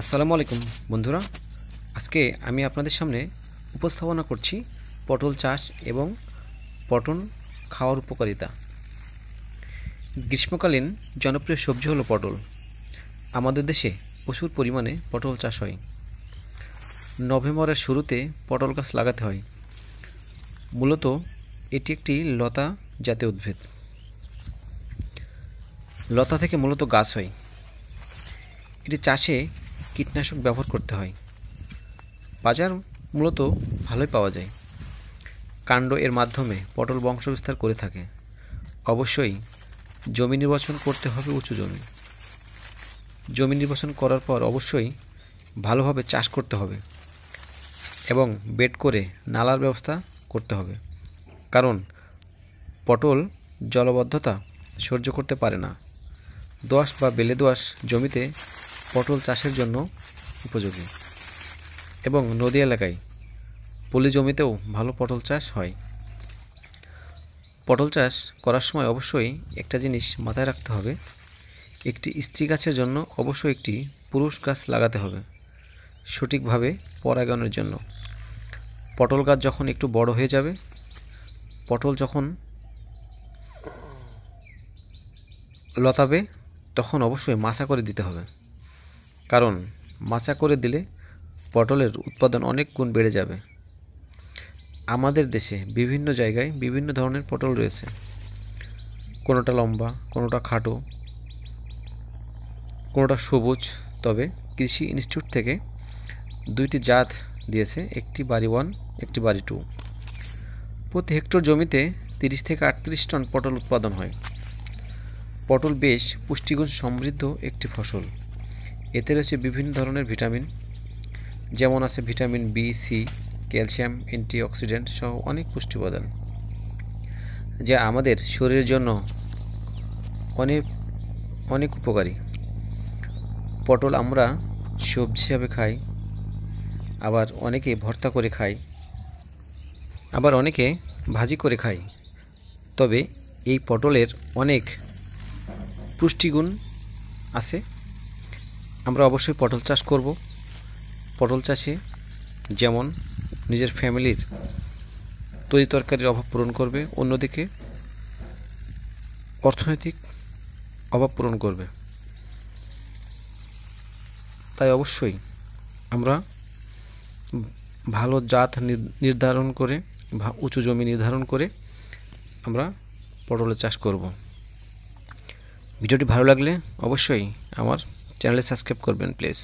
আসসালামু আলাইকুম বন্ধুরা, আজকে আমি আপনাদের সামনে উপস্থাপনা করছি পটল চাষ এবং পটল খাওয়ার উপকারিতা। গ্রীষ্মকালীন জনপ্রিয় সবজি হলো পটল। আমাদের দেশে প্রচুর পরিমাণে পটল চাষ হয়। নভেম্বরের শুরুতে পটল গাছ লাগাতে হয়। মূলত এটি একটি লতা জাতীয় উদ্ভিদ। লতা থেকে মূলত গাছ হয়। এটি চাষে কীটনাশক ব্যবহার করতে হয়। বাজার মূলত ভালোই পাওয়া যায়। কাণ্ড এর মাধ্যমে পটল বংশবিস্তার করে থাকে। অবশ্যই জমি নির্বাচন করতে হবে উঁচু জমি। জমি নির্বাচন করার পর অবশ্যই ভালোভাবে চাষ করতে হবে এবং বেড করে নালার ব্যবস্থা করতে হবে, কারণ পটল জলবদ্ধতা সহ্য করতে পারে না। দোআঁশ বা বেলে দোআঁশ জমিতে পটল চাষের জন্য উপযোগী এবং নদী এলাকায় পলি জমিতেও ভালো পটল চাষ হয়। পটল চাষ করার সময় অবশ্যই একটা জিনিস মাথায় রাখতে হবে, একটি স্ত্রী গাছের জন্য অবশ্যই একটি পুরুষ গাছ লাগাতে হবে সঠিকভাবে পরাগায়নের জন্য। পটল গাছ যখন একটু বড় হয়ে যাবে, পটল যখন লতাবে, তখন অবশ্যই মাচা করে দিতে হবে, কারণ মাচা করে দিলে পটলের উৎপাদন অনেক গুণ বেড়ে যাবে। আমাদের দেশে বিভিন্ন জায়গায় বিভিন্ন ধরনের পটল রয়েছে, কোনোটা লম্বা, কোনোটা খাটো, কোনোটা সবুজ। তবে কৃষি ইনস্টিটিউট থেকে দুইটি জাত দিয়েছে, একটি বাড়ি 1, একটি বাড়ি 2। প্রতি হেক্টর জমিতে 30 থেকে 38 টন পটল উৎপাদন হয়। পটল বেশ পুষ্টিগুণ সমৃদ্ধ একটি ফসল। এতে রয়েছে বিভিন্ন ধরনের ভিটামিন, যেমন আছে vitamin B, C, calcium, antioxidant সহ অনেক পুষ্টি উপাদান, যা আমাদের শরীরের জন্য অনেক অনেক উপকারী। পটল আমরা সবজি হিসাবে খাই, আবার অনেকে ভর্তা করে খায়, আবার অনেকে ভাজি করে খায়। তবে এই পটলের অনেক পুষ্টিগুণ আছে। আমরা অবশ্যই পটল চাষ করব। পটল চাষে যেমন নিজের ফ্যামিলির তরি তরকারির অভাব পূরণ করবে, অন্যদিকে অর্থনৈতিক অভাব পূরণ করবে। তাই অবশ্যই আমরা ভালো জাত নির্ধারণ করে, উঁচু জমি নির্ধারণ করে আমরা পটলের চাষ করব। ভিডিওটি ভালো লাগলে অবশ্যই আমার চ্যানেলে সাবস্ক্রাইব করবেন প্লিজ।